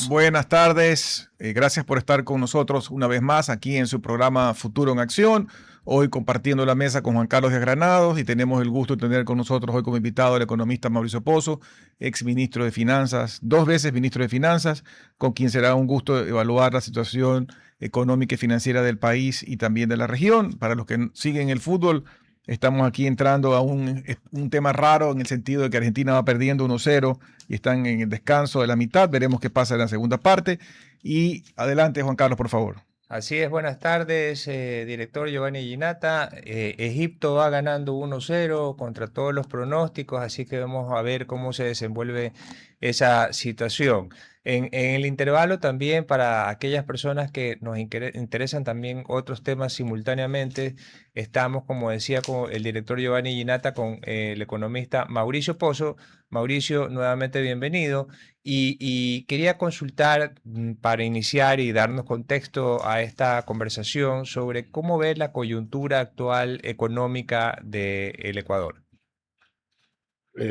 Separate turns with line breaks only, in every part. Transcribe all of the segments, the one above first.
Buenas tardes, gracias por estar con nosotros una vez más aquí en su programa Futuro en Acción. Hoy compartiendo la mesa con Juan Carlos de Granados y tenemos el gusto de tener con nosotros hoy como invitado al economista Mauricio Pozo, ex ministro de Finanzas, dos veces ministro de Finanzas, con quien será un gusto evaluar la situación económica y financiera del país y también de la región. Para los que siguen el fútbol, estamos aquí entrando a un tema raro en el sentido de que Argentina va perdiendo 1-0 y están en el descanso de la mitad. Veremos qué pasa en la segunda parte. Y adelante, Juan Carlos, por favor.
Así es, buenas tardes, director Giovanni Ginata. Egipto va ganando 1-0 contra todos los pronósticos, así que vamos a ver cómo se desenvuelve esa situación. En el intervalo también, para aquellas personas que nos interesan también otros temas simultáneamente, estamos, como decía, con el director Giovanni Ginata, con el economista Mauricio Pozo. Mauricio, nuevamente bienvenido. Y quería consultar para iniciar y darnos contexto a esta conversación sobre cómo ve la coyuntura actual económica del Ecuador.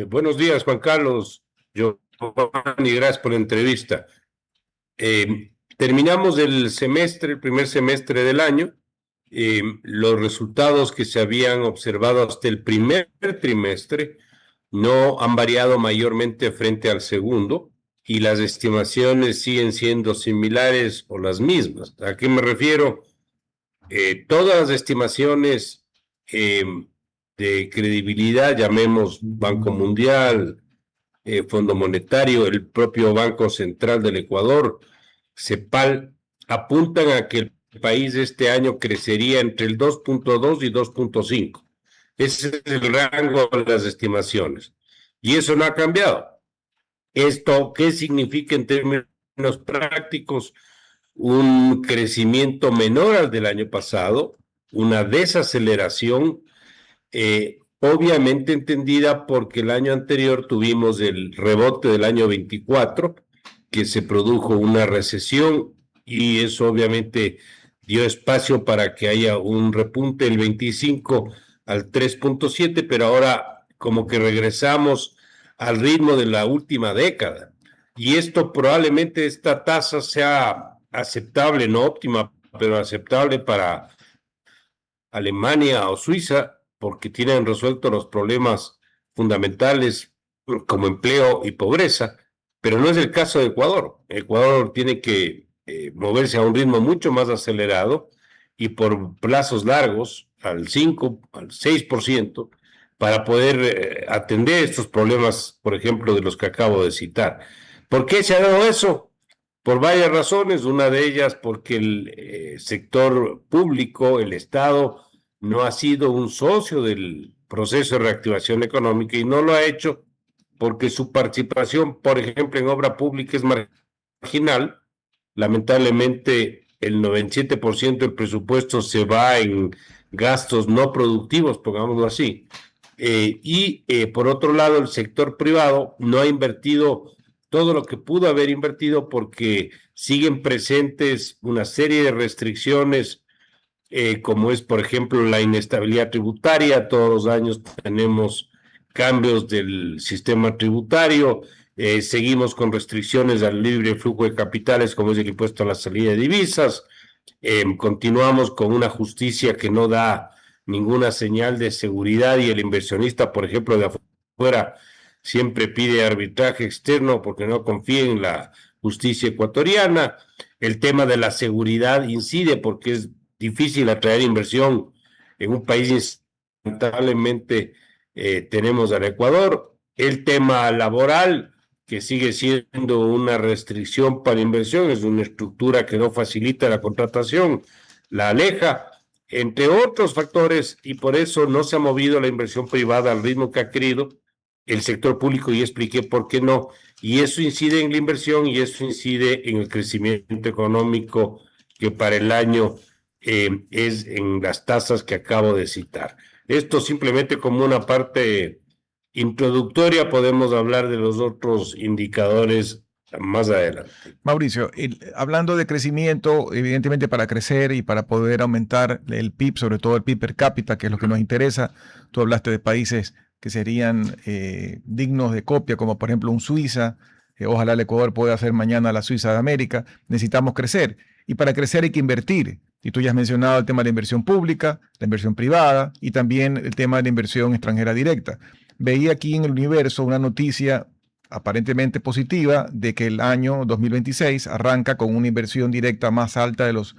Buenos días, Juan Carlos. Giovanni, gracias por la entrevista. Terminamos el primer semestre del año. Los resultados que se habían observado hasta el primer trimestre no han variado mayormente frente al segundo y las estimaciones siguen siendo similares o las mismas. ¿A qué me refiero? Todas las estimaciones de credibilidad, llamemos Banco Mundial, Fondo Monetario, el propio Banco Central del Ecuador, CEPAL, apuntan a que el país este año crecería entre el 2.2 y 2.5. Ese es el rango de las estimaciones. Y eso no ha cambiado. ¿Esto qué significa en términos prácticos? Un crecimiento menor al del año pasado, una desaceleración, obviamente entendida porque el año anterior tuvimos el rebote del año 24, que se produjo una recesión y eso obviamente dio espacio para que haya un repunte del 25 al 3.7, pero ahora como que regresamos al ritmo de la última década. Y esto probablemente esta tasa sea aceptable, no óptima, pero aceptable para Alemania o Suiza, porque tienen resueltos los problemas fundamentales como empleo y pobreza, pero no es el caso de Ecuador. Ecuador tiene que moverse a un ritmo mucho más acelerado y por plazos largos, al 5, al 6%, para poder atender estos problemas, por ejemplo, de los que acabo de citar. ¿Por qué se ha dado eso? Por varias razones, una de ellas porque el sector público, el Estado, no ha sido un socio del proceso de reactivación económica y no lo ha hecho porque su participación, por ejemplo, en obra pública es marginal. Lamentablemente, el 97% del presupuesto se va en gastos no productivos, pongámoslo así. Por otro lado, el sector privado no ha invertido todo lo que pudo haber invertido porque siguen presentes una serie de restricciones, como es, por ejemplo, la inestabilidad tributaria. Todos los años tenemos cambios del sistema tributario, seguimos con restricciones al libre flujo de capitales, como es el impuesto a la salida de divisas, continuamos con una justicia que no da ninguna señal de seguridad y el inversionista, por ejemplo, de afuera, siempre pide arbitraje externo porque no confía en la justicia ecuatoriana. El tema de la seguridad incide porque es difícil atraer inversión en un país, lamentablemente tenemos al Ecuador. El tema laboral, que sigue siendo una restricción para inversión, es una estructura que no facilita la contratación, la aleja, entre otros factores, y por eso no se ha movido la inversión privada al ritmo que ha querido el sector público, y expliqué por qué no, y eso incide en la inversión y eso incide en el crecimiento económico que para el año es en las tasas que acabo de citar. Esto simplemente como una parte introductoria, podemos hablar de los otros indicadores más adelante.
Mauricio, hablando de crecimiento, evidentemente para crecer y para poder aumentar el PIB, sobre todo el PIB per cápita, que es lo que nos interesa, tú hablaste de países que serían dignos de copia, como por ejemplo un Suiza, Ojalá el Ecuador pueda ser mañana la Suiza de América. Necesitamos crecer. Y para crecer hay que invertir. Y tú ya has mencionado el tema de la inversión pública, la inversión privada y también el tema de la inversión extranjera directa. Veía aquí en el Universo una noticia aparentemente positiva de que el año 2026 arranca con una inversión directa más alta en los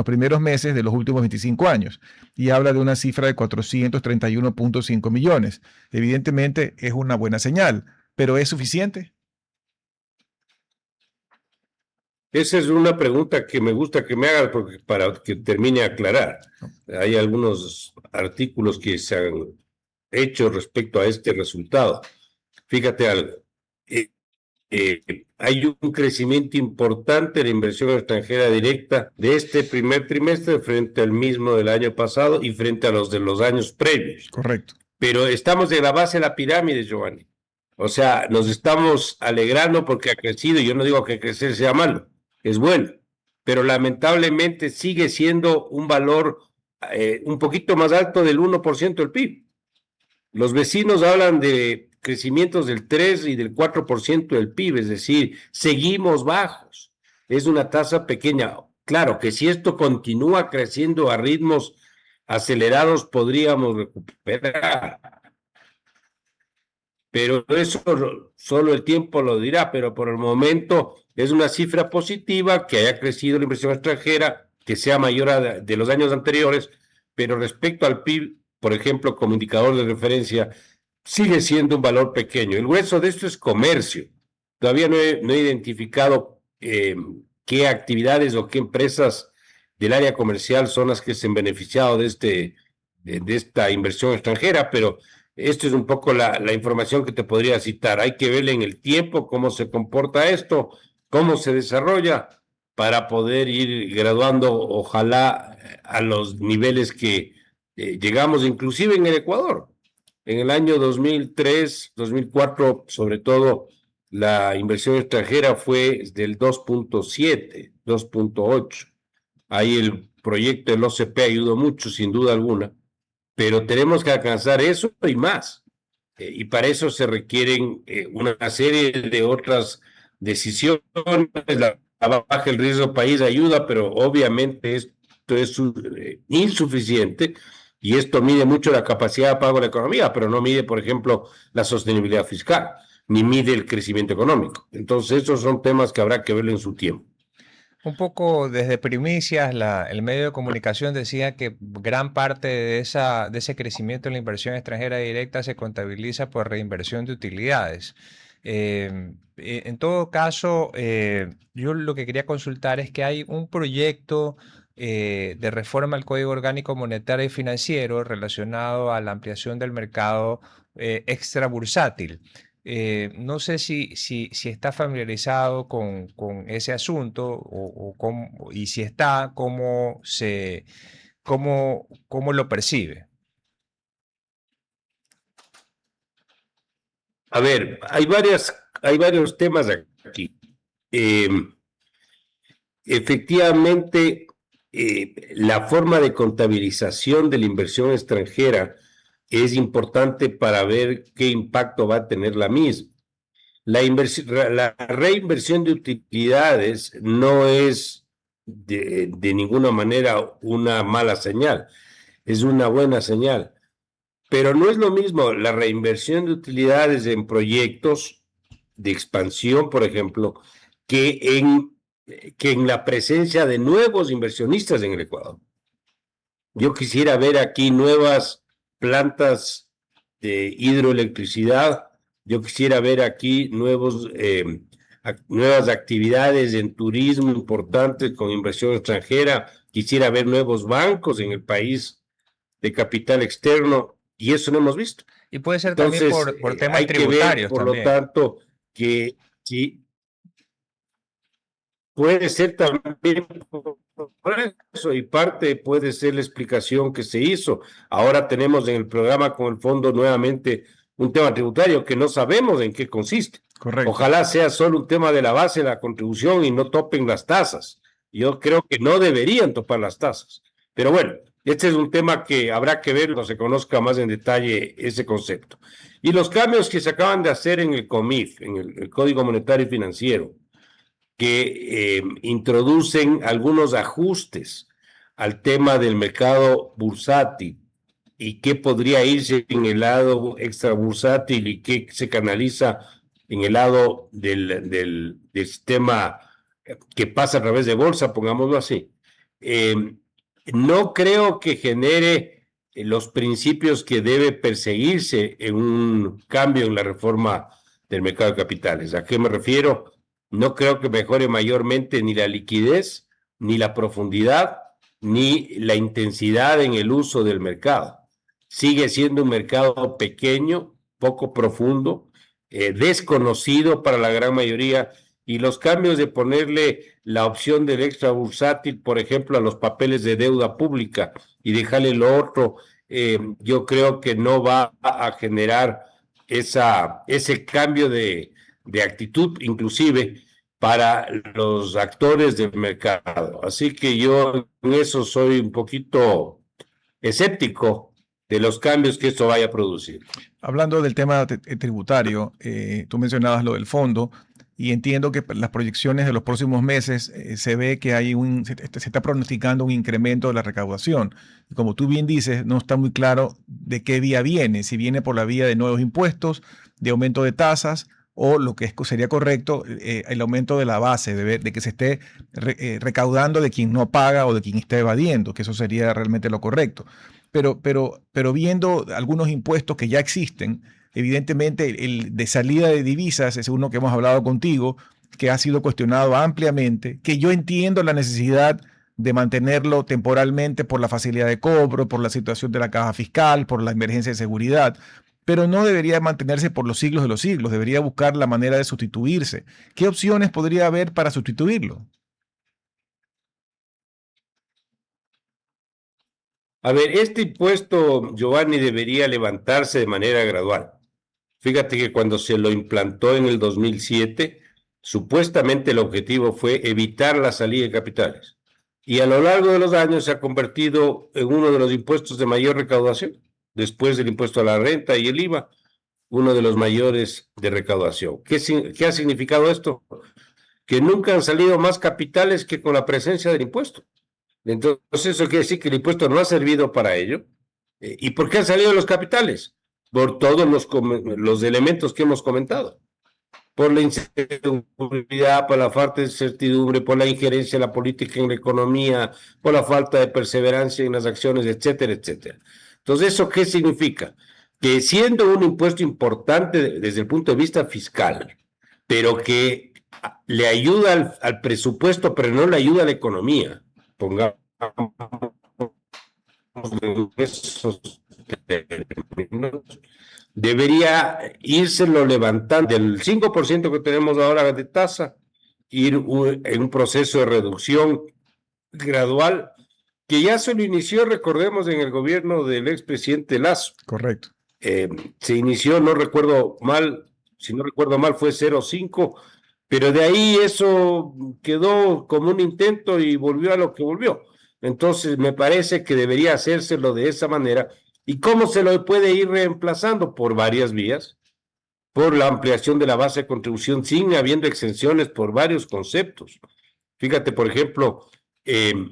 primeros meses de los últimos 25 años y habla de una cifra de 431.5 millones. Evidentemente es una buena señal, pero ¿es suficiente?
Esa es una pregunta que me gusta que me hagas porque para que termine de aclarar. Hay algunos artículos que se han hecho respecto a este resultado. Fíjate algo. Hay un crecimiento importante en la inversión extranjera directa de este primer trimestre frente al mismo del año pasado y frente a los de los años previos.
Correcto.
Pero estamos en la base de la pirámide, Giovanni. O sea, nos estamos alegrando porque ha crecido. Yo no digo que crecer sea malo, es bueno, pero lamentablemente sigue siendo un valor un poquito más alto del 1% del PIB. Los vecinos hablan de crecimientos del 3 y del 4% del PIB, es decir, seguimos bajos. Es una tasa pequeña. Claro que si esto continúa creciendo a ritmos acelerados, podríamos recuperar. Pero eso solo el tiempo lo dirá, pero por el momento es una cifra positiva que haya crecido la inversión extranjera, que sea mayor a de los años anteriores, pero respecto al PIB, por ejemplo, como indicador de referencia, sigue siendo un valor pequeño. El grueso de esto es comercio. Todavía no he identificado qué actividades o qué empresas del área comercial son las que se han beneficiado de esta inversión extranjera, pero esto es un poco la información que te podría citar. Hay que ver en el tiempo cómo se comporta esto, cómo se desarrolla, para poder ir graduando, ojalá, a los niveles que llegamos, inclusive en el Ecuador. En el año 2003, 2004, sobre todo, la inversión extranjera fue del 2.7, 2.8. Ahí el proyecto del OCP ayudó mucho, sin duda alguna, pero tenemos que alcanzar eso y más. Y para eso se requieren una serie de otras decisiones. La baja el riesgo país ayuda, pero obviamente esto es insuficiente. Y esto mide mucho la capacidad de pago de la economía, pero no mide, por ejemplo, la sostenibilidad fiscal, ni mide el crecimiento económico. Entonces, esos son temas que habrá que verlo en su tiempo.
Un poco desde primicias, el medio de comunicación decía que gran parte de ese crecimiento en la inversión extranjera directa se contabiliza por reinversión de utilidades. En todo caso, yo lo que quería consultar es que hay un proyecto de reforma al Código Orgánico Monetario y Financiero relacionado a la ampliación del mercado extrabursátil. No sé si está familiarizado con ese asunto y si está, cómo lo percibe.
A ver, hay varios temas aquí. Efectivamente, la forma de contabilización de la inversión extranjera es importante para ver qué impacto va a tener la misma. La reinversión de utilidades no es de ninguna manera una mala señal, es una buena señal. Pero no es lo mismo la reinversión de utilidades en proyectos de expansión, por ejemplo, que en la presencia de nuevos inversionistas en el Ecuador. Yo quisiera ver aquí nuevas plantas de hidroelectricidad, yo quisiera ver aquí nuevas actividades en turismo importantes con inversión extranjera, quisiera ver nuevos bancos en el país de capital externo, y eso no hemos visto.
Y puede ser
Entonces,
también por temas
hay
tributarios
que ver, por
también.
lo tanto, que sí, puede ser también por eso, y parte puede ser la explicación que se hizo. Ahora tenemos en el programa con el fondo nuevamente un tema tributario que no sabemos en qué consiste.
Correcto.
Ojalá sea solo un tema de la base de la contribución y no topen las tasas. Yo creo que no deberían topar las tasas. Pero bueno, Este es un tema que habrá que ver cuando se conozca más en detalle ese concepto. Y los cambios que se acaban de hacer en el COMIF, en el Código Monetario y Financiero, que introducen algunos ajustes al tema del mercado bursátil y qué podría irse en el lado extra bursátil y qué se canaliza en el lado del sistema que pasa a través de bolsa, pongámoslo así. No creo que genere los principios que debe perseguirse en un cambio en la reforma del mercado de capitales. ¿A qué me refiero? No creo que mejore mayormente ni la liquidez, ni la profundidad, ni la intensidad en el uso del mercado. Sigue siendo un mercado pequeño, poco profundo, desconocido para la gran mayoría, y los cambios de ponerle la opción del extra bursátil, por ejemplo, a los papeles de deuda pública y dejarle lo otro, yo creo que no va a generar ese cambio de actitud, inclusive para los actores del mercado. Así que yo en eso soy un poquito escéptico de los cambios que esto vaya a producir.
Hablando del tema tributario, tú mencionabas lo del fondo y entiendo que las proyecciones de los próximos meses se ve que se está pronosticando un incremento de la recaudación. Y como tú bien dices, no está muy claro de qué vía viene, si viene por la vía de nuevos impuestos, de aumento de tasas o lo que sería correcto, el aumento de la base, de que se esté recaudando de quien no paga o de quien está evadiendo, que eso sería realmente lo correcto. Pero viendo algunos impuestos que ya existen, evidentemente el de salida de divisas es uno que hemos hablado contigo, que ha sido cuestionado ampliamente, que yo entiendo la necesidad de mantenerlo temporalmente por la facilidad de cobro, por la situación de la caja fiscal, por la emergencia de seguridad, pero no debería mantenerse por los siglos de los siglos, debería buscar la manera de sustituirse. ¿Qué opciones podría haber para sustituirlo?
A ver, este impuesto, Giovanni, debería levantarse de manera gradual. Fíjate que cuando se lo implantó en el 2007, supuestamente el objetivo fue evitar la salida de capitales. Y a lo largo de los años se ha convertido en uno de los impuestos de mayor recaudación, después del impuesto a la renta y el IVA, uno de los mayores de recaudación. ¿Qué ha significado esto? Que nunca han salido más capitales que con la presencia del impuesto. Entonces, eso quiere decir que el impuesto no ha servido para ello. ¿Y por qué han salido los capitales? Por todos los elementos que hemos comentado. Por la inseguridad, por la falta de certidumbre, por la injerencia de la política en la economía, por la falta de perseverancia en las acciones, etcétera, etcétera. Entonces, ¿eso qué significa? Que siendo un impuesto importante desde el punto de vista fiscal, pero que le ayuda al presupuesto, pero no le ayuda a la economía, pongamos esos términos, debería írselo levantando del 5% que tenemos ahora de tasa, ir en un proceso de reducción gradual que ya se lo inició, recordemos, en el gobierno del expresidente Lasso.
Correcto.
Se inició, no recuerdo mal, si no recuerdo mal fue 0,5, pero de ahí eso quedó como un intento y volvió a lo que volvió. Entonces me parece que debería hacérselo de esa manera. ¿Y cómo se lo puede ir reemplazando? Por varias vías, por la ampliación de la base de contribución, sin habiendo exenciones por varios conceptos. Fíjate, por ejemplo,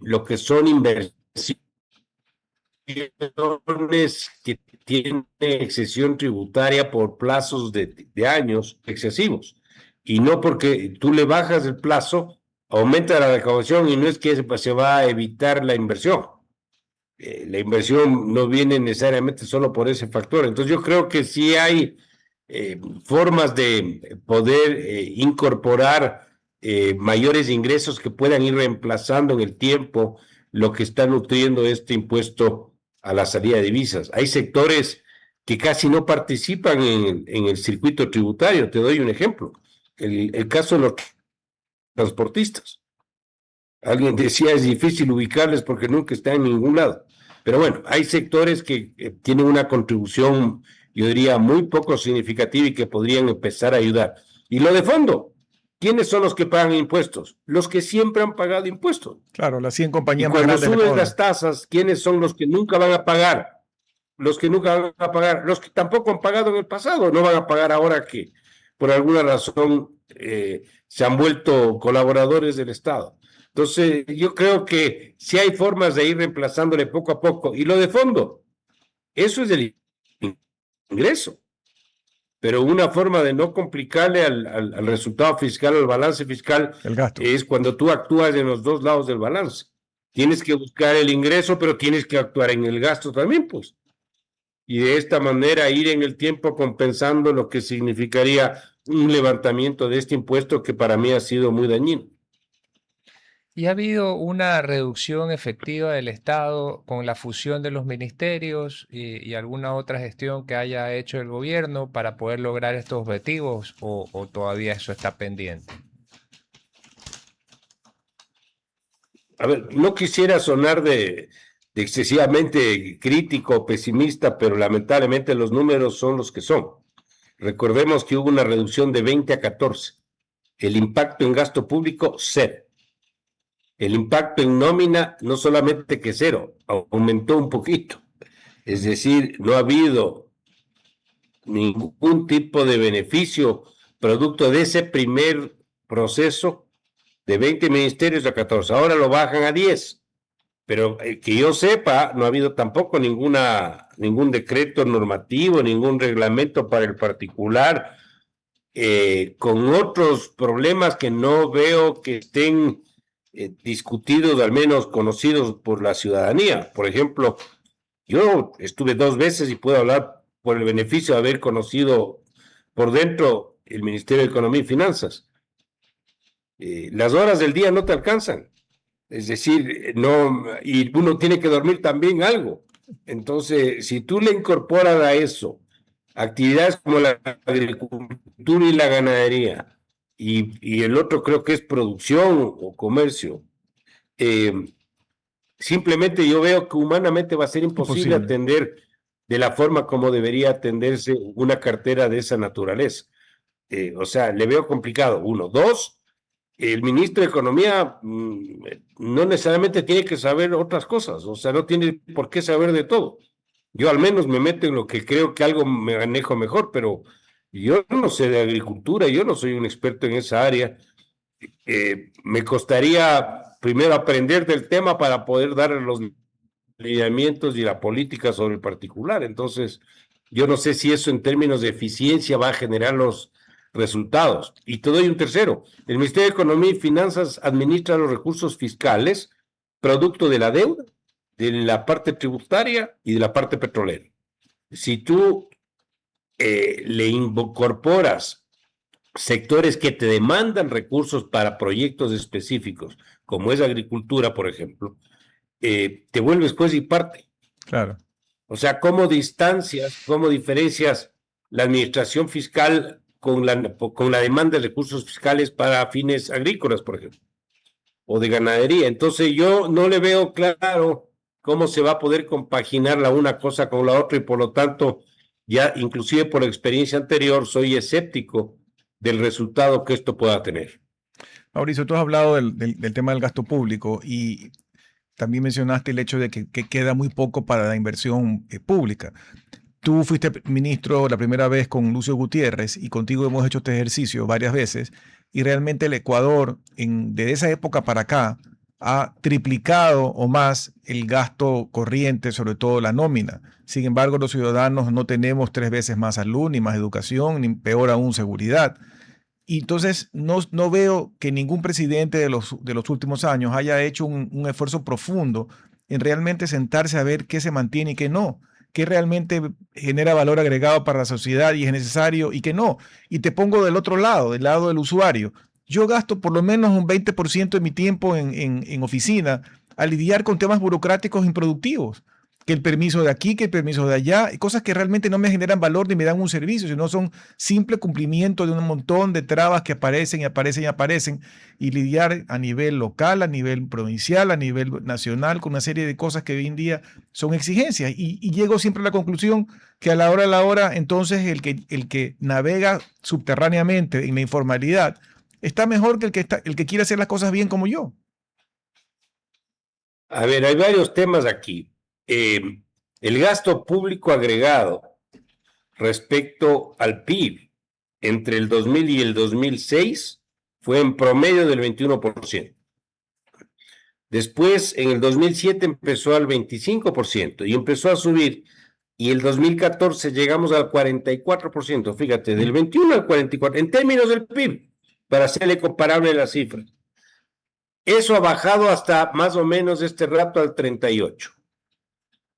lo que son inversiones que tienen exención tributaria por plazos de años excesivos. Y no porque tú le bajas el plazo, aumenta la recaudación y no es que se va a evitar la inversión. La inversión no viene necesariamente solo por ese factor. Entonces yo creo que sí hay formas de poder incorporar mayores ingresos que puedan ir reemplazando en el tiempo lo que está nutriendo este impuesto a la salida de divisas. Hay sectores que casi no participan en el circuito tributario. Te doy un ejemplo. El caso de los transportistas. Alguien decía es difícil ubicarles porque nunca están en ningún lado. Pero bueno, hay sectores que tienen una contribución, yo diría, muy poco significativa y que podrían empezar a ayudar. Y lo de fondo, ¿quiénes son los que pagan impuestos? Los que siempre han pagado impuestos.
Claro, las 100
Y
compañías más
cuando
grandes de
suben
Ecuador.
las tasas, ¿quiénes son los que nunca van a pagar? Los que nunca van a pagar, los que tampoco han pagado en el pasado, no van a pagar ahora que por alguna razón se han vuelto colaboradores del Estado. Entonces, yo creo que sí hay formas de ir reemplazándole poco a poco. Y lo de fondo, eso es del ingreso. Pero una forma de no complicarle al resultado fiscal, al balance fiscal,
El gasto.
es cuando tú actúas en los dos lados del balance. Tienes que buscar el ingreso, pero tienes que actuar en el gasto también, pues. Y de esta manera ir en el tiempo compensando lo que significaría un levantamiento de este impuesto que para mí ha sido muy dañino.
¿Y ha habido una reducción efectiva del Estado con la fusión de los ministerios y alguna otra gestión que haya hecho el gobierno para poder lograr estos objetivos o todavía eso está pendiente?
A ver, no quisiera sonar de excesivamente crítico o pesimista, pero lamentablemente los números son los que son. Recordemos que hubo una reducción de 20 a 14. El impacto en gasto público, cero. El impacto en nómina, no solamente que cero, aumentó un poquito. Es decir, no ha habido ningún tipo de beneficio producto de ese primer proceso de 20 ministerios a 14. Ahora lo bajan a 10. Pero que yo sepa, no ha habido tampoco ningún decreto normativo, ningún reglamento para el particular, con otros problemas que no veo que estén discutidos, al menos conocidos por la ciudadanía. Por ejemplo, yo estuve 2 veces y puedo hablar por el beneficio de haber conocido por dentro el Ministerio de Economía y Finanzas. Las horas del día no te alcanzan. Es decir, no, y uno tiene que dormir también algo. Entonces, si tú le incorporas a eso actividades como la agricultura y la ganadería, y el otro creo que es producción o comercio, simplemente yo veo que humanamente va a ser imposible atender de la forma como debería atenderse una cartera de esa naturaleza. O sea, le veo complicado, uno. Dos, el ministro de Economía no necesariamente tiene que saber otras cosas, o sea, no tiene por qué saber de todo. Yo al menos me meto en lo que creo que algo me manejo mejor, pero yo no sé de agricultura, yo no soy un experto en esa área. Me costaría primero aprender del tema para poder dar los lineamientos y la política sobre el particular. Entonces, yo no sé si eso en términos de eficiencia va a generar los resultados. Y te doy un tercero. El Ministerio de Economía y Finanzas administra los recursos fiscales producto de la deuda, de la parte tributaria y de la parte petrolera. Si tú le incorporas sectores que te demandan recursos para proyectos específicos, como es agricultura, por ejemplo, te vuelves juez y parte.
Claro.
O sea, ¿cómo distancias, cómo diferencias la administración fiscal con la demanda de recursos fiscales para fines agrícolas, por ejemplo, o de ganadería? Entonces yo no le veo claro cómo se va a poder compaginar la una cosa con la otra y por lo tanto, ya inclusive por experiencia anterior, soy escéptico del resultado que esto pueda tener.
Mauricio, tú has hablado del tema del gasto público y también mencionaste el hecho de que queda muy poco para la inversión pública. Tú fuiste ministro la primera vez con Lucio Gutiérrez y contigo hemos hecho este ejercicio varias veces y realmente el Ecuador, desde esa época para acá, ha triplicado o más el gasto corriente, sobre todo la nómina. Sin embargo, los ciudadanos no tenemos 3 veces más salud, ni más educación, ni peor aún seguridad. Y entonces no veo que ningún presidente de los últimos años haya hecho un esfuerzo profundo en realmente sentarse a ver qué se mantiene y qué no, qué realmente genera valor agregado para la sociedad y es necesario y qué no. Y te pongo del otro lado, del lado del usuario. Yo gasto por lo menos un 20% de mi tiempo en oficina a lidiar con temas burocráticos improductivos. Que el permiso de aquí, que el permiso de allá, cosas que realmente no me generan valor ni me dan un servicio, sino son simple cumplimiento de un montón de trabas que aparecen y aparecen y aparecen, y lidiar a nivel local, a nivel provincial, a nivel nacional, con una serie de cosas que hoy en día son exigencias. Y llego siempre a la conclusión que a la hora, entonces el que navega subterráneamente en la informalidad está mejor que el que quiere hacer las cosas bien como yo.
A ver, hay varios temas aquí. El gasto público agregado respecto al PIB entre el 2000 y el 2006 fue en promedio del 21%. Después, en el 2007 empezó al 25% y empezó a subir. Y el 2014 llegamos al 44%, fíjate, del 21 al 44%, en términos del PIB, para hacerle comparable las cifras. Eso ha bajado hasta más o menos este rato al 38%.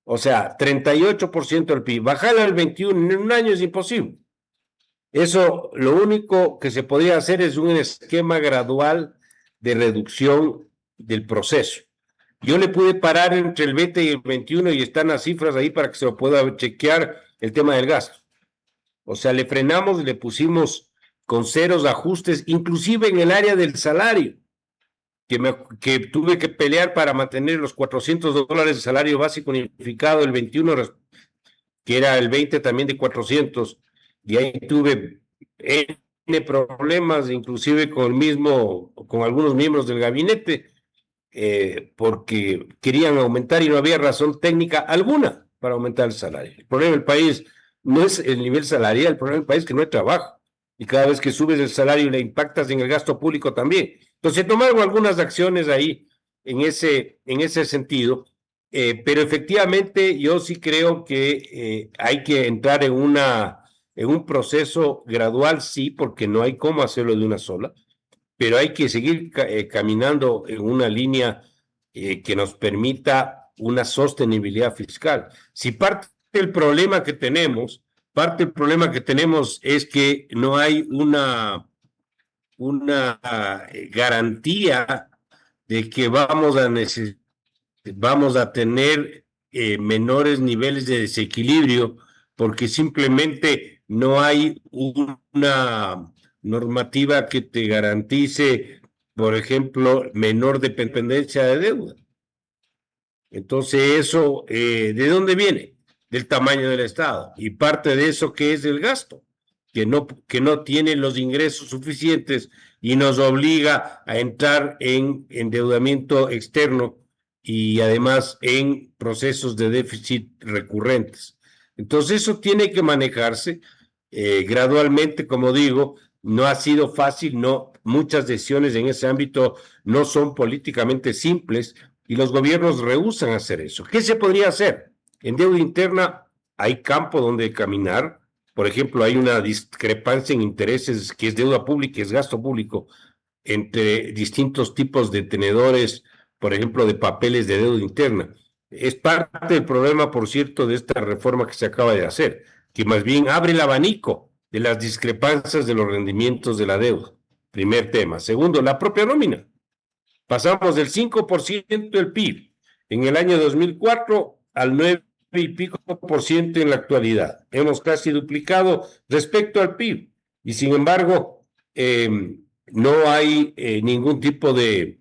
O sea, 38% del PIB. Bajarlo al 21% en un año es imposible. Eso, lo único que se podría hacer es un esquema gradual de reducción del proceso. Yo le pude parar entre el 20 y el 21 y están las cifras ahí para que se lo pueda chequear el tema del gasto. O sea, le frenamos y le pusimos con ceros ajustes, inclusive en el área del salario, que tuve que pelear para mantener los $400 de salario básico unificado, el 21, que era el 20 también de 400, y ahí tuve N problemas, inclusive con algunos miembros del gabinete, porque querían aumentar y no había razón técnica alguna para aumentar el salario. El problema del país no es el nivel salarial, el problema del país es que no hay trabajo. Y cada vez que subes el salario le impactas en el gasto público también. Entonces se tomaron algunas acciones ahí en ese sentido, pero efectivamente yo sí creo que hay que entrar en un proceso gradual, sí, porque no hay cómo hacerlo de una sola, pero hay que seguir caminando en una línea que nos permita una sostenibilidad fiscal. Si parte del problema que tenemos es que no hay una garantía de que vamos a tener menores niveles de desequilibrio, porque simplemente no hay una normativa que te garantice, por ejemplo, menor dependencia de deuda. Entonces eso, ¿de dónde viene? Del tamaño del Estado. Y parte de eso, ¿qué es el gasto? Que no tiene los ingresos suficientes y nos obliga a entrar en endeudamiento externo y además en procesos de déficit recurrentes. Entonces eso tiene que manejarse gradualmente, como digo. No ha sido fácil, muchas decisiones en ese ámbito no son políticamente simples y los gobiernos rehúsan hacer eso. ¿Qué se podría hacer? En deuda interna hay campo donde caminar. Por ejemplo, hay una discrepancia en intereses que es deuda pública y es gasto público entre distintos tipos de tenedores, por ejemplo, de papeles de deuda interna. Es parte del problema, por cierto, de esta reforma que se acaba de hacer, que más bien abre el abanico de las discrepancias de los rendimientos de la deuda. Primer tema. Segundo, la propia nómina. Pasamos del 5% del PIB en el año 2004 al 9 y pico por ciento en la actualidad. Hemos casi duplicado respecto al PIB y sin embargo no hay ningún tipo de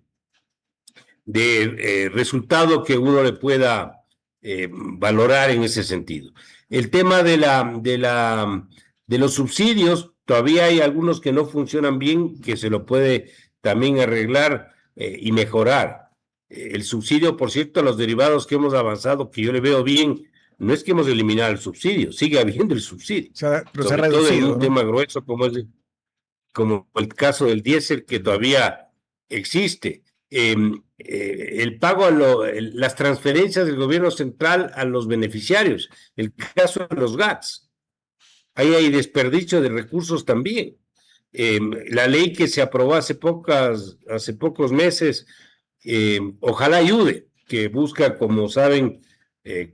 resultado que uno le pueda valorar en ese sentido. El tema de los subsidios, todavía hay algunos que no funcionan bien, que se lo puede también arreglar y mejorar. El subsidio, por cierto, a los derivados que hemos avanzado, que yo le veo bien, no es que hemos eliminado el subsidio, sigue habiendo el subsidio.
O sea, pero
sobre
se ha
todo
reducido,
en un tema grueso como el caso del diésel, que todavía existe. El pago las transferencias del gobierno central a los beneficiarios, el caso de los GATS. Ahí hay desperdicio de recursos también. La ley que se aprobó hace pocos meses, ojalá ayude, que busca, como saben,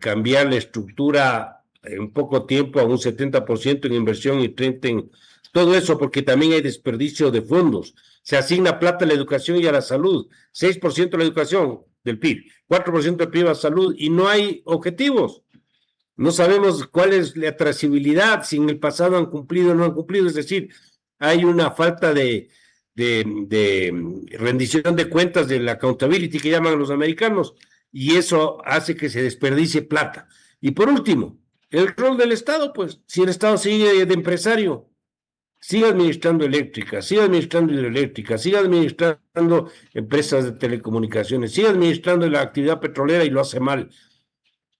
cambiar la estructura en poco tiempo a un 70% en inversión y 30% en todo eso, porque también hay desperdicio de fondos. Se asigna plata a la educación y a la salud, 6% a la educación del PIB, 4% del PIB a salud, y no hay objetivos. No sabemos cuál es la trazabilidad, si en el pasado han cumplido o no han cumplido, es decir, hay una falta de rendición de cuentas, de la accountability que llaman los americanos, y eso hace que se desperdicie plata. Y por último, el rol del Estado, pues, si el Estado sigue de empresario, siga administrando eléctrica, siga administrando hidroeléctrica, siga administrando empresas de telecomunicaciones, siga administrando la actividad petrolera y lo hace mal.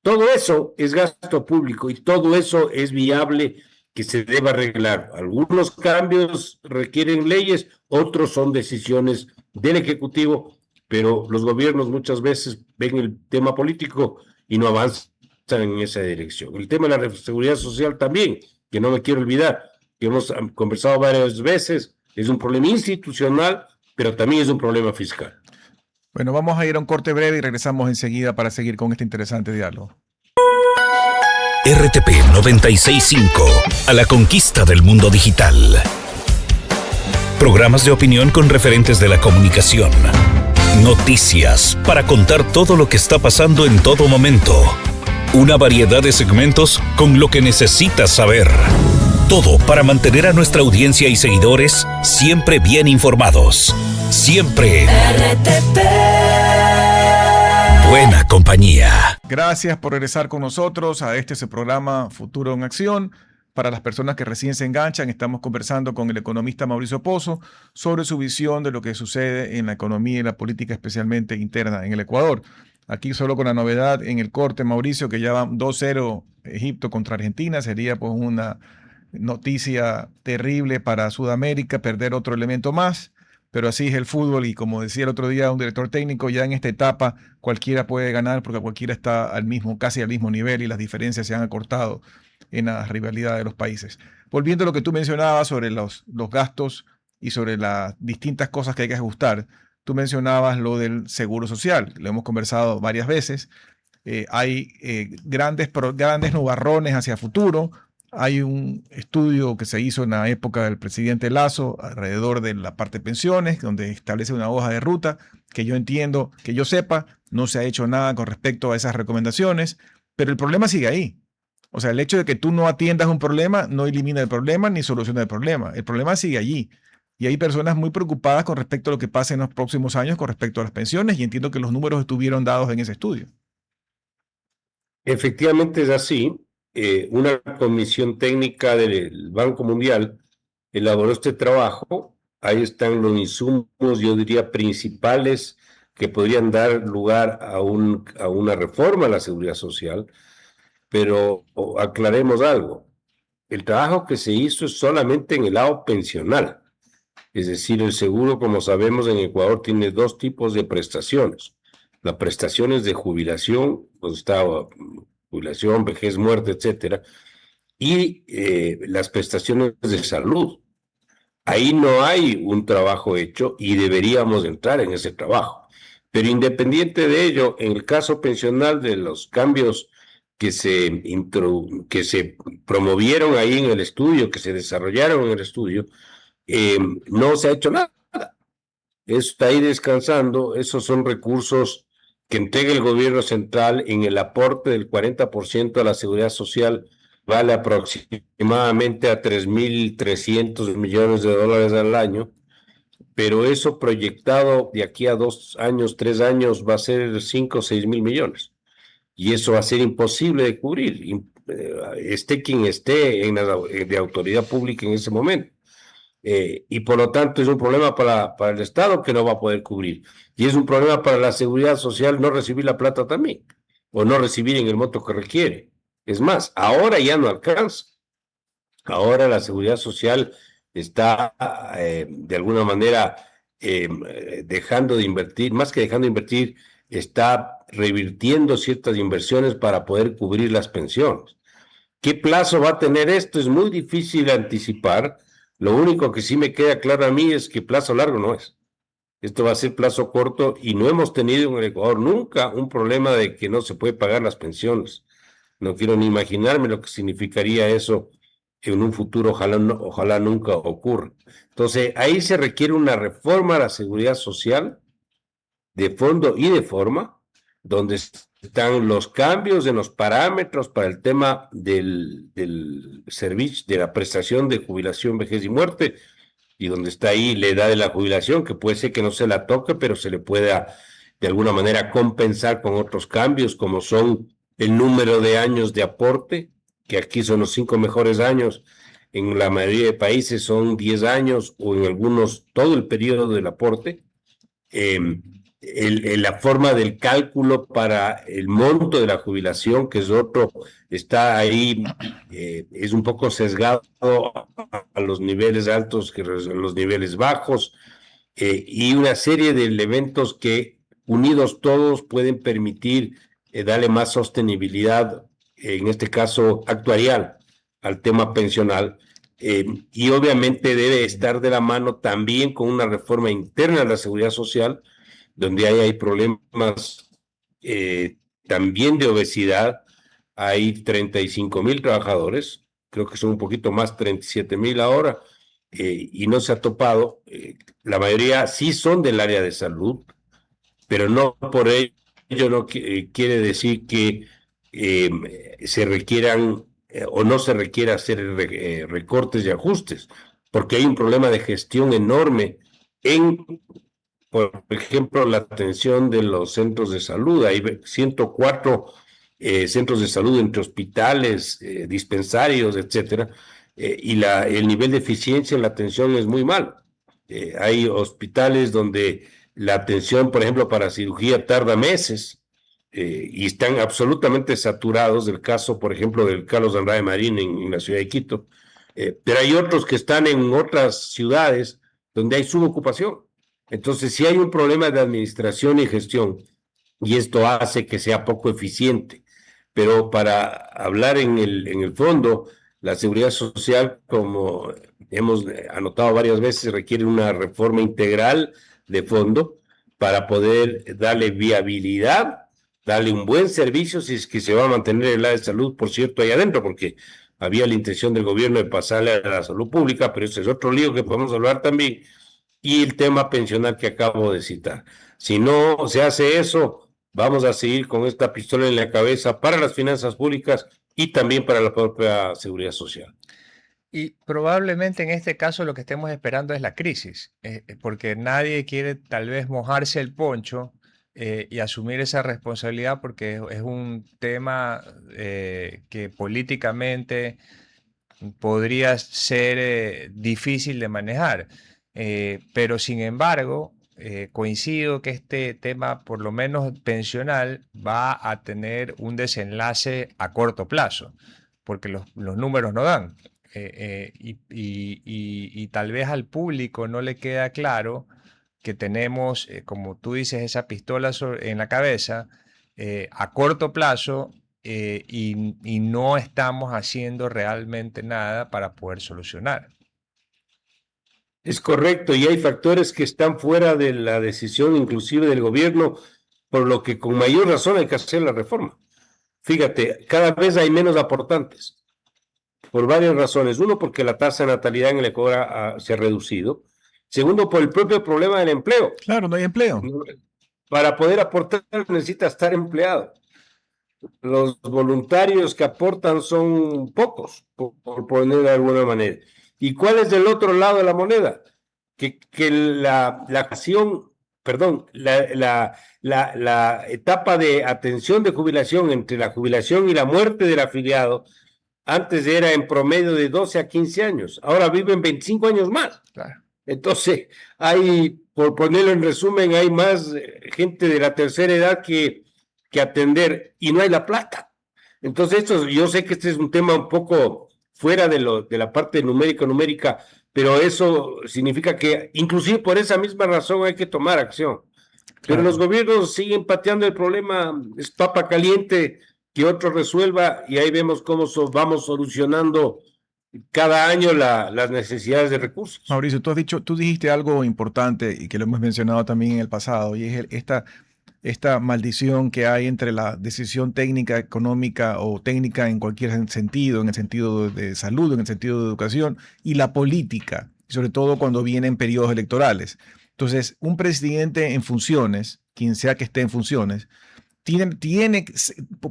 Todo eso es gasto público y todo eso es viable que se deba arreglar. Algunos cambios requieren leyes, otros son decisiones del Ejecutivo, pero los gobiernos muchas veces ven el tema político y no avanzan en esa dirección. El tema de la seguridad social también, que no me quiero olvidar, que hemos conversado varias veces, es un problema institucional, pero también es un problema fiscal.
Bueno, vamos a ir a un corte breve y regresamos enseguida para seguir con este interesante diálogo.
RTP 96.5, a la conquista del mundo digital. Programas de opinión con referentes de la comunicación. Noticias para contar todo lo que está pasando en todo momento. Una variedad de segmentos con lo que necesitas saber. Todo para mantener a nuestra audiencia y seguidores siempre bien informados. Siempre RTP. Buena compañía.
Gracias por regresar con nosotros a su programa Futuro en Acción. Para las personas que recién se enganchan, estamos conversando con el economista Mauricio Pozo sobre su visión de lo que sucede en la economía y la política, especialmente interna en el Ecuador. Aquí solo con la novedad en el corte, Mauricio, que ya va 2-0 Egipto contra Argentina. Sería pues una noticia terrible para Sudamérica, perder otro elemento más. Pero así es el fútbol y como decía el otro día un director técnico, ya en esta etapa cualquiera puede ganar porque cualquiera está casi al mismo nivel y las diferencias se han acortado en la rivalidad de los países. Volviendo a lo que tú mencionabas sobre los gastos y sobre las distintas cosas que hay que ajustar, tú mencionabas lo del seguro social, lo hemos conversado varias veces. Hay grandes nubarrones hacia futuro. Hay un estudio que se hizo en la época del presidente Lasso alrededor de la parte de pensiones, donde establece una hoja de ruta que yo entiendo, que yo sepa, no se ha hecho nada con respecto a esas recomendaciones, pero el problema sigue ahí. O sea, el hecho de que tú no atiendas un problema no elimina el problema ni soluciona el problema sigue allí. Y hay personas muy preocupadas con respecto a lo que pase en los próximos años con respecto a las pensiones y entiendo que los números estuvieron dados en ese estudio.
Efectivamente es así. Una comisión técnica del Banco Mundial elaboró este trabajo. Ahí están los insumos, yo diría, principales que podrían dar lugar a una reforma a la seguridad social. Pero aclaremos algo. El trabajo que se hizo es solamente en el lado pensional. Es decir, el seguro, como sabemos, en Ecuador tiene dos tipos de prestaciones. Las prestaciones de jubilación, pues está jubilación, vejez, muerte, etcétera, y las prestaciones de salud. Ahí no hay un trabajo hecho y deberíamos entrar en ese trabajo. Pero independiente de ello, en el caso pensional de los cambios que se promovieron ahí en el estudio, que se desarrollaron en el estudio, no se ha hecho nada. Eso está ahí descansando, esos son recursos que entrega el gobierno central en el aporte del 40% a la seguridad social, vale aproximadamente a 3.300 millones de dólares al año, pero eso proyectado de aquí a 2 años, 3 años, va a ser 5 o 6 mil millones. Y eso va a ser imposible de cubrir, esté quien esté de autoridad pública en ese momento. Y por lo tanto es un problema para el Estado que no va a poder cubrir. Y es un problema para la seguridad social no recibir la plata también, o no recibir en el monto que requiere. Es más, ahora ya no alcanza. Ahora la seguridad social está de alguna manera dejando de invertir, más que dejando de invertir, está revirtiendo ciertas inversiones para poder cubrir las pensiones. ¿Qué plazo va a tener esto? Es muy difícil anticipar. Lo único que sí me queda claro a mí es que plazo largo no es. Esto va a ser plazo corto y no hemos tenido en el Ecuador nunca un problema de que no se puede pagar las pensiones. No quiero ni imaginarme lo que significaría eso en un futuro, ojalá nunca ocurra. Entonces, ahí se requiere una reforma a la seguridad social de fondo y de forma, donde están los cambios en los parámetros para el tema del servicio, de la prestación de jubilación, vejez y muerte, y donde está ahí la edad de la jubilación, que puede ser que no se la toque, pero se le pueda de alguna manera compensar con otros cambios, como son el número de años de aporte, que aquí son los 5 mejores años, en la mayoría de países son 10 años o en algunos todo el periodo del aporte. La forma del cálculo para el monto de la jubilación, que es otro, está ahí, es un poco sesgado a los niveles altos que a los niveles bajos, y una serie de elementos que unidos todos pueden permitir darle más sostenibilidad, en este caso actuarial, al tema pensional. Y obviamente debe estar de la mano también con una reforma interna de la seguridad social, donde hay problemas también de obesidad. Hay 35,000 trabajadores, creo que son un poquito más, 37,000 ahora, y no se ha topado. La mayoría sí son del área de salud, pero no por ello no quiere decir que se requieran o no se requiera hacer recortes y ajustes, porque hay un problema de gestión enorme por ejemplo, la atención de los centros de salud. Hay 104 centros de salud entre hospitales, dispensarios, etcétera, y el nivel de eficiencia en la atención es muy malo. Hay hospitales donde la atención, por ejemplo, para cirugía tarda meses, y están absolutamente saturados. Del caso, por ejemplo, del Carlos Andrade Marín en la ciudad de Quito, pero hay otros que están en otras ciudades donde hay subocupación. Entonces, sí hay un problema de administración y gestión, y esto hace que sea poco eficiente. Pero para hablar en el fondo, la seguridad social, como hemos anotado varias veces, requiere una reforma integral de fondo para poder darle viabilidad, darle un buen servicio, si es que se va a mantener el área de salud, por cierto, ahí adentro, porque había la intención del gobierno de pasarle a la salud pública, pero ese es otro lío que podemos hablar también, y el tema pensional que acabo de citar. Si no se hace eso, vamos a seguir con esta pistola en la cabeza para las finanzas públicas y también para la propia seguridad social.
Y probablemente en este caso lo que estemos esperando es la crisis, porque nadie quiere tal vez mojarse el poncho y asumir esa responsabilidad, porque es un tema que políticamente podría ser difícil de manejar. Pero sin embargo, coincido que este tema, por lo menos pensional, va a tener un desenlace a corto plazo, porque los números no dan. Y tal vez al público no le queda claro que tenemos, como tú dices, esa pistola en la cabeza a corto plazo, y no estamos haciendo realmente nada para poder solucionar.
Es correcto, y hay factores que están fuera de la decisión inclusive del gobierno, por lo que con mayor razón hay que hacer la reforma. Fíjate, cada vez hay menos aportantes, por varias razones. Uno, porque la tasa de natalidad en el Ecuador se ha reducido. Segundo, por el propio problema del empleo.
Claro, no hay empleo.
Para poder aportar necesita estar empleado. Los voluntarios que aportan son pocos, por poner de alguna manera. ¿Y cuál es del otro lado de la moneda? Que la etapa de atención de jubilación entre la jubilación y la muerte del afiliado antes era en promedio de 12 a 15 años, ahora viven 25 años más.
Claro.
Entonces, por ponerlo en resumen, hay más gente de la tercera edad que atender, y no hay la plata. Entonces, yo sé que este es un tema un poco fuera de la parte numérica, pero eso significa que inclusive por esa misma razón hay que tomar acción. Pero los gobiernos siguen pateando el problema, es papa caliente, que otro resuelva, y ahí vemos cómo vamos solucionando cada año las necesidades de recursos.
Mauricio, tú dijiste algo importante y que lo hemos mencionado también en el pasado, y es esta maldición que hay entre la decisión técnica, económica o técnica en cualquier sentido, en el sentido de salud, en el sentido de educación, y la política, sobre todo cuando vienen periodos electorales. Entonces, un presidente en funciones, quien sea que esté en funciones, tiene,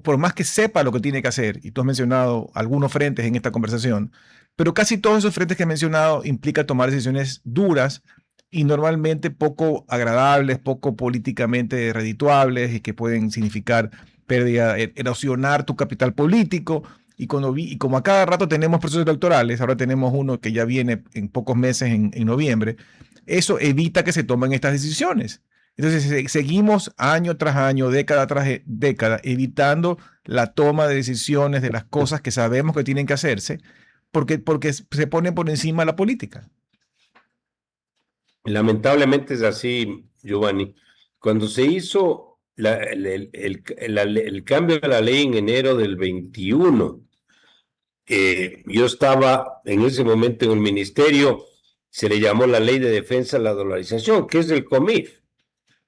por más que sepa lo que tiene que hacer, y tú has mencionado algunos frentes en esta conversación, pero casi todos esos frentes que he mencionado implican tomar decisiones duras y normalmente poco agradables, poco políticamente redituables, y que pueden significar pérdida, erosionar tu capital político Y como a cada rato tenemos procesos electorales, ahora tenemos uno que ya viene en pocos meses, en noviembre, eso evita que se tomen estas decisiones. Entonces seguimos año tras año, década tras década, evitando la toma de decisiones de las cosas que sabemos que tienen que hacerse, porque se pone por encima la política.
Lamentablemente es así, Giovanni. Cuando se hizo el cambio de la ley en enero del 21, yo estaba en ese momento en el ministerio, se le llamó la Ley de Defensa de la Dolarización, que es del COMIF.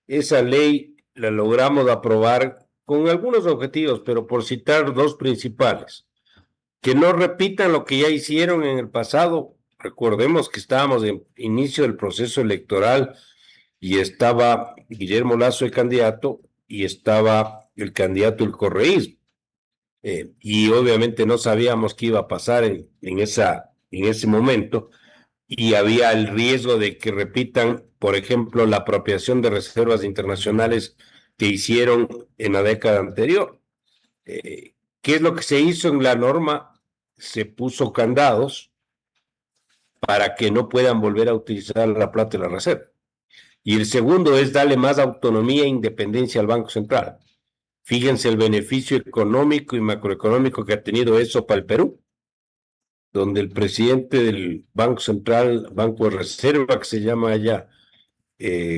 Esa ley la logramos aprobar con algunos objetivos, pero por citar dos principales. Que no repitan lo que ya hicieron en el pasado. Recordemos que estábamos en inicio del proceso electoral y estaba Guillermo Lasso de candidato y estaba el candidato del correísmo. Y obviamente no sabíamos qué iba a pasar en ese momento y había el riesgo de que repitan, por ejemplo, la apropiación de reservas internacionales que hicieron en la década anterior. ¿Qué es lo que se hizo en la norma? Se puso candados para que no puedan volver a utilizar la plata de la reserva. Y el segundo es darle más autonomía e independencia al Banco Central. Fíjense el beneficio económico y macroeconómico que ha tenido eso para el Perú, donde el presidente del Banco Central, Banco de Reserva, que se llama allá,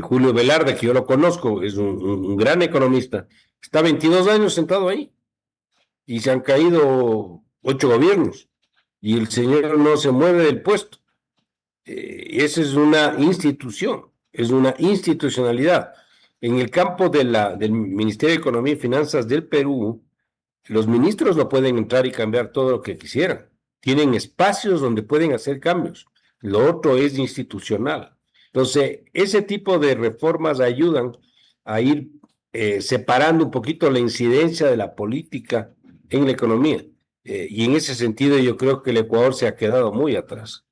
Julio Velarde, que yo lo conozco, es un gran economista, está 22 años sentado ahí y se han caído 8 gobiernos y el señor no se mueve del puesto. Esa es una institución, es una institucionalidad. En el campo del Ministerio de Economía y Finanzas del Perú, los ministros no pueden entrar y cambiar todo lo que quisieran. Tienen espacios donde pueden hacer cambios. Lo otro es institucional. Entonces, ese tipo de reformas ayudan a ir separando un poquito la incidencia de la política en la economía. Y en ese sentido yo creo que el Ecuador se ha quedado muy atrás.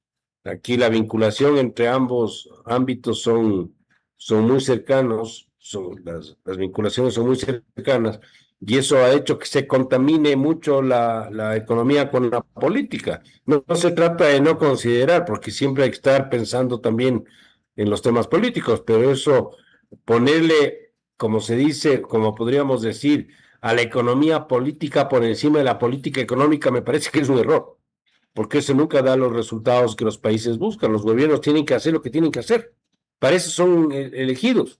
Aquí la vinculación entre ambos ámbitos son muy cercanos, las vinculaciones son muy cercanas, y eso ha hecho que se contamine mucho la economía con la política. No se trata de no considerar, porque siempre hay que estar pensando también en los temas políticos, pero eso, ponerle, como se dice, como podríamos decir, a la economía política por encima de la política económica, me parece que es un error, porque eso nunca da los resultados que los países buscan. Los gobiernos tienen que hacer lo que tienen que hacer. Para eso son elegidos.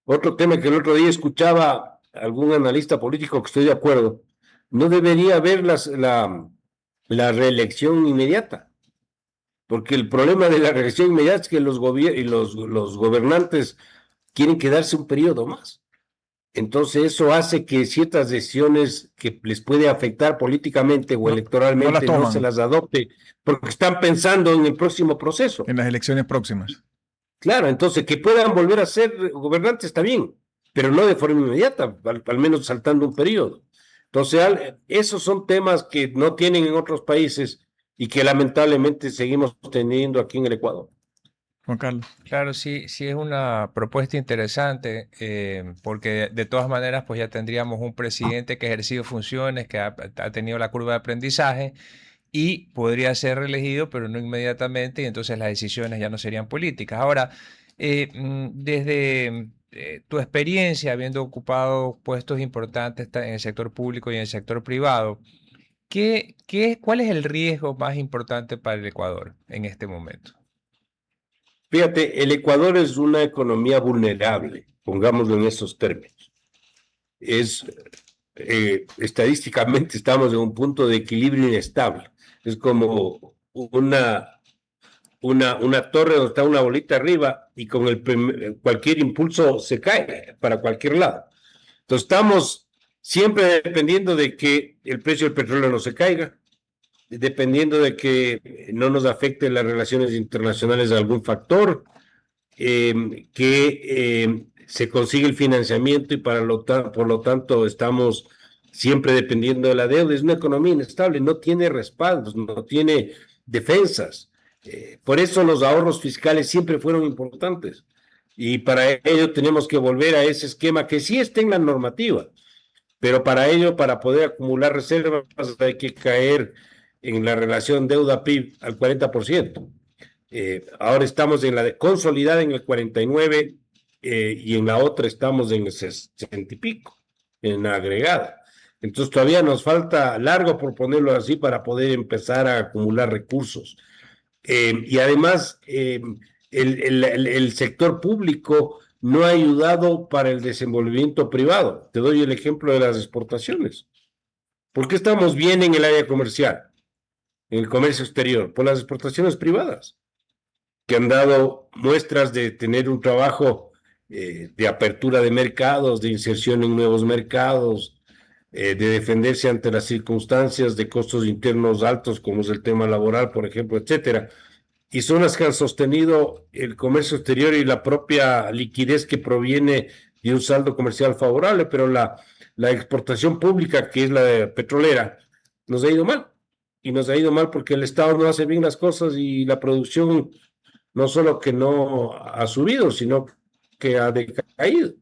Otro tema que el otro día escuchaba algún analista político, que estoy de acuerdo, no debería haber la reelección inmediata, porque el problema de la reelección inmediata es que los gobernantes quieren quedarse un periodo más. Entonces eso hace que ciertas decisiones que les puede afectar políticamente o electoralmente no se las adopte, porque están pensando en el próximo proceso.
En las elecciones próximas.
Claro, entonces que puedan volver a ser gobernantes está bien, pero no de forma inmediata, al menos saltando un periodo. Entonces, esos son temas que no tienen en otros países y que lamentablemente seguimos teniendo aquí en el Ecuador.
Juan Carlos.
Claro, sí es una propuesta interesante, porque de todas maneras pues ya tendríamos un presidente que ha ejercido funciones, que ha tenido la curva de aprendizaje y podría ser reelegido, pero no inmediatamente, y entonces las decisiones ya no serían políticas. Ahora, desde tu experiencia, habiendo ocupado puestos importantes en el sector público y en el sector privado, ¿cuál es el riesgo más importante para el Ecuador en este momento?
Fíjate, el Ecuador es una economía vulnerable, pongámoslo en esos términos. Estadísticamente estamos en un punto de equilibrio inestable. Es como una torre donde está una bolita arriba y con cualquier impulso se cae para cualquier lado. Entonces estamos siempre dependiendo de que el precio del petróleo no se caiga, dependiendo de que no nos afecten las relaciones internacionales de algún factor, que se consigue el financiamiento y por lo tanto estamos siempre dependiendo de la deuda. Es una economía inestable, no tiene respaldos, no tiene defensas. Por eso los ahorros fiscales siempre fueron importantes y para ello tenemos que volver a ese esquema que sí está en la normativa, Pero para ello, para poder acumular reservas, hay que caer en la relación deuda-PIB al 40%. Ahora estamos en la consolidada en el 49 y en la otra estamos en el 60 y pico, en la agregada. Entonces todavía nos falta largo, por ponerlo así, para poder empezar a acumular recursos. Y además, el sector público no ha ayudado para el desenvolvimiento privado. Te doy el ejemplo de las exportaciones. ¿Por qué estamos bien en el área comercial, en el comercio exterior? Por las exportaciones privadas, que han dado muestras de tener un trabajo de apertura de mercados, de inserción en nuevos mercados, de defenderse ante las circunstancias de costos internos altos, como es el tema laboral, por ejemplo, etcétera. Y son las que han sostenido el comercio exterior y la propia liquidez que proviene de un saldo comercial favorable, pero la exportación pública, que es la de petrolera, nos ha ido mal. Y nos ha ido mal porque el Estado no hace bien las cosas y la producción no solo que no ha subido, sino que ha decaído.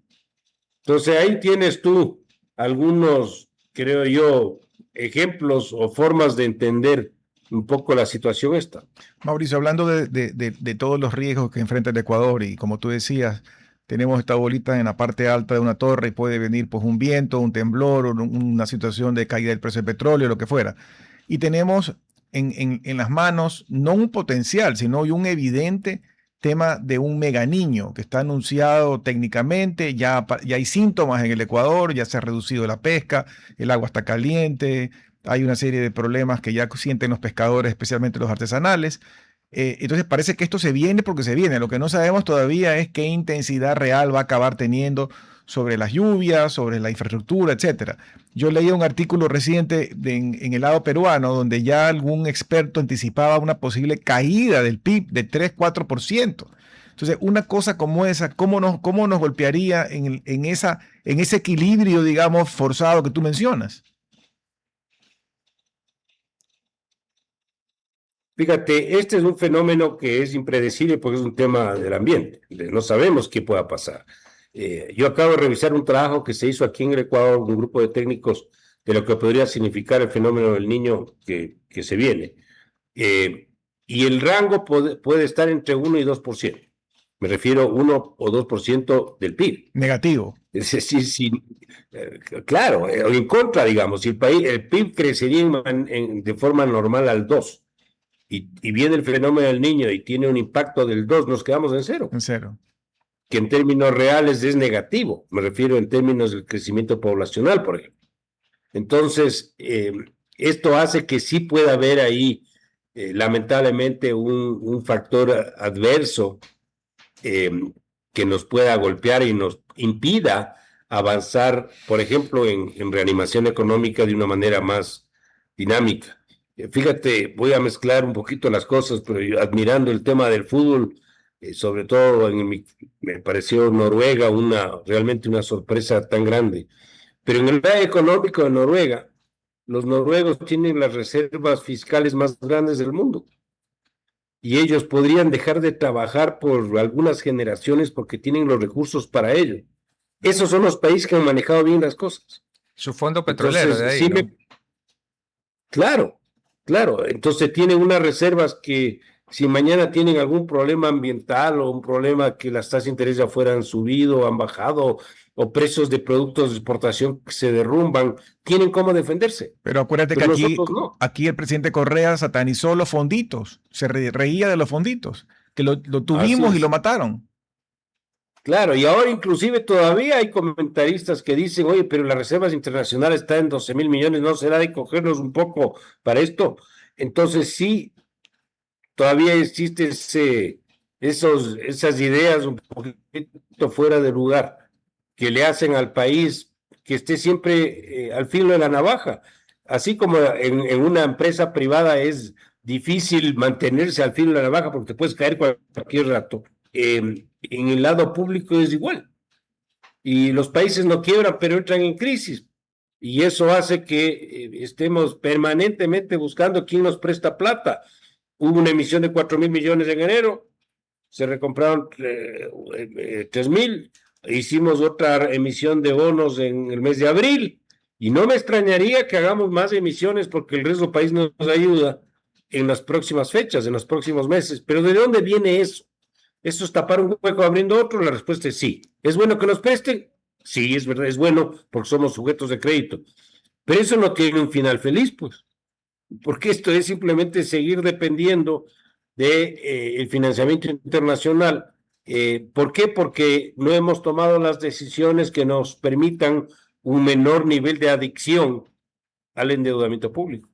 Entonces ahí tienes tú algunos, creo yo, ejemplos o formas de entender un poco la situación esta.
Mauricio, hablando de todos los riesgos que enfrenta el Ecuador y como tú decías, tenemos esta bolita en la parte alta de una torre y puede venir pues un viento, un temblor, una situación de caída del precio del petróleo, lo que fuera. Y tenemos en las manos no un potencial, sino un evidente tema de un mega niño que está anunciado técnicamente, ya hay síntomas en el Ecuador, ya se ha reducido la pesca, el agua está caliente, hay una serie de problemas que ya sienten los pescadores, especialmente los artesanales. Entonces parece que esto se viene porque se viene. Lo que no sabemos todavía es qué intensidad real va a acabar teniendo sobre las lluvias, sobre la infraestructura, etcétera. Yo leí un artículo reciente en el lado peruano donde ya algún experto anticipaba una posible caída del PIB de 3-4%. Entonces, una cosa como esa, ¿cómo nos golpearía en ese equilibrio, digamos, forzado que tú mencionas?
Fíjate, este es un fenómeno que es impredecible porque es un tema del ambiente. No sabemos qué pueda pasar. Yo acabo de revisar un trabajo que se hizo aquí en el Ecuador, un grupo de técnicos de lo que podría significar el fenómeno del Niño que se viene. Y el rango puede estar entre 1 y 2%. Me refiero 1 o 2% del PIB.
Negativo.
Es decir, claro, en contra, digamos, si el PIB crecería de forma normal al 2%. Y viene el fenómeno del Niño y tiene un impacto del 2, nos quedamos en cero.
En cero.
Que en términos reales es negativo, me refiero en términos del crecimiento poblacional, por ejemplo. Entonces, esto hace que sí pueda haber ahí, lamentablemente, un factor adverso que nos pueda golpear y nos impida avanzar, por ejemplo, en reanimación económica de una manera más dinámica. Fíjate, voy a mezclar un poquito las cosas, pero yo, admirando el tema del fútbol, sobre todo me pareció Noruega realmente una sorpresa tan grande. Pero en el área económico de Noruega, los noruegos tienen las reservas fiscales más grandes del mundo. Y ellos podrían dejar de trabajar por algunas generaciones porque tienen los recursos para ello. Esos son los países que han manejado bien las cosas.
Su fondo petrolero.
Entonces,
de ahí,
sí,
¿no?
Claro. Entonces tienen unas reservas que si mañana tienen algún problema ambiental o un problema que las tasas de interés ya fueran subido, han bajado, o precios de productos de exportación que se derrumban, tienen cómo defenderse.
Pero acuérdate
Pero
que
no.
aquí el presidente Correa satanizó los fonditos, se reía de los fonditos, que lo tuvimos y lo mataron.
Claro, y ahora inclusive todavía hay comentaristas que dicen, oye, pero las reservas internacionales están en 12,000 millones, ¿no será de cogernos un poco para esto? Entonces sí, todavía existen esas ideas un poquito fuera de lugar que le hacen al país que esté siempre al filo de la navaja. Así como en una empresa privada es difícil mantenerse al filo de la navaja porque te puedes caer cualquier rato. En el lado público es igual. Y los países no quiebran, pero entran en crisis. Y eso hace que estemos permanentemente buscando quién nos presta plata. Hubo una emisión de 4,000 millones en enero, se recompraron 3,000, hicimos otra emisión de bonos en el mes de abril, Y no me extrañaría que hagamos más emisiones porque el resto del país nos ayuda en las próximas fechas, en los próximos meses. Pero ¿de dónde viene eso? ¿Esto es tapar un hueco abriendo otro? La respuesta es sí. ¿Es bueno que nos presten? Sí, es verdad, es bueno porque somos sujetos de crédito. Pero eso no tiene un final feliz, pues. Porque esto es simplemente seguir dependiendo del financiamiento internacional. ¿Por qué? Porque no hemos tomado las decisiones que nos permitan un menor nivel de adicción al endeudamiento público.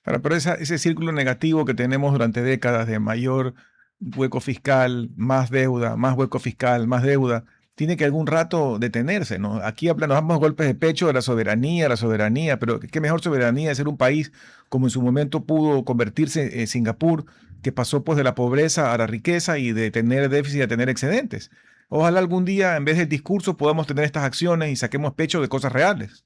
Pero ese círculo negativo que tenemos durante décadas de mayor hueco fiscal, más deuda, más hueco fiscal, más deuda, tiene que algún rato detenerse, ¿no? Aquí nos damos golpes de pecho de la soberanía, pero qué mejor soberanía de ser un país como en su momento pudo convertirse en Singapur, que pasó pues de la pobreza a la riqueza y de tener déficit a tener excedentes. Ojalá algún día, en vez del discurso, podamos tener estas acciones y saquemos pecho de cosas reales.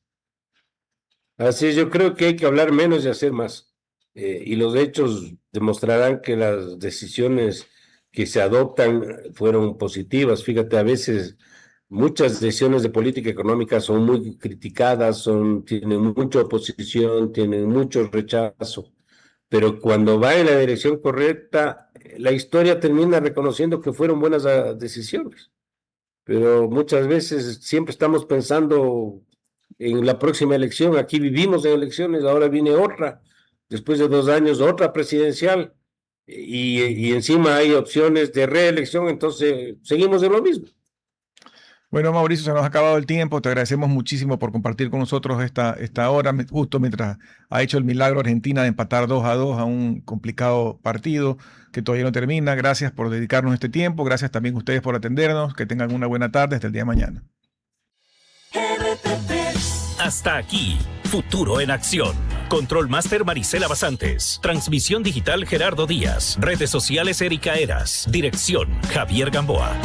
Así es, yo creo que hay que hablar menos y hacer más. Y los hechos demostrarán que las decisiones que se adoptan fueron positivas. Fíjate, a veces muchas decisiones de política económica son muy criticadas, tienen mucha oposición, tienen mucho rechazo, pero cuando va en la dirección correcta, la historia termina reconociendo que fueron buenas decisiones. Pero muchas veces siempre estamos pensando en la próxima elección. Aquí vivimos en elecciones, ahora viene otra, después de 2 años otra presidencial, y encima hay opciones de reelección, entonces seguimos en lo mismo.
Bueno, Mauricio, se nos ha acabado el tiempo. Te agradecemos muchísimo por compartir con nosotros esta hora, justo mientras ha hecho el milagro Argentina de empatar 2-2 a un complicado partido que todavía no termina. Gracias por dedicarnos este tiempo. Gracias también a ustedes por atendernos. Que tengan una buena tarde. Hasta el día de mañana.
Hasta aquí, Futuro en Acción. Control Master Marisela Basantes. Transmisión digital Gerardo Díaz. Redes sociales Erika Eras. Dirección Javier Gamboa.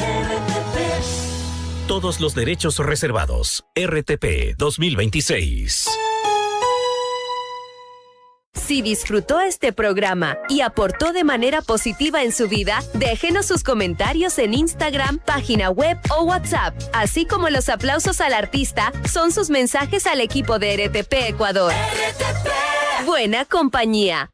Todos los derechos reservados. RTP 2026.
Si disfrutó este programa y aportó de manera positiva en su vida, déjenos sus comentarios en Instagram, página web o WhatsApp, así como los aplausos al artista son sus mensajes al equipo de RTP Ecuador. RTP. Buena compañía.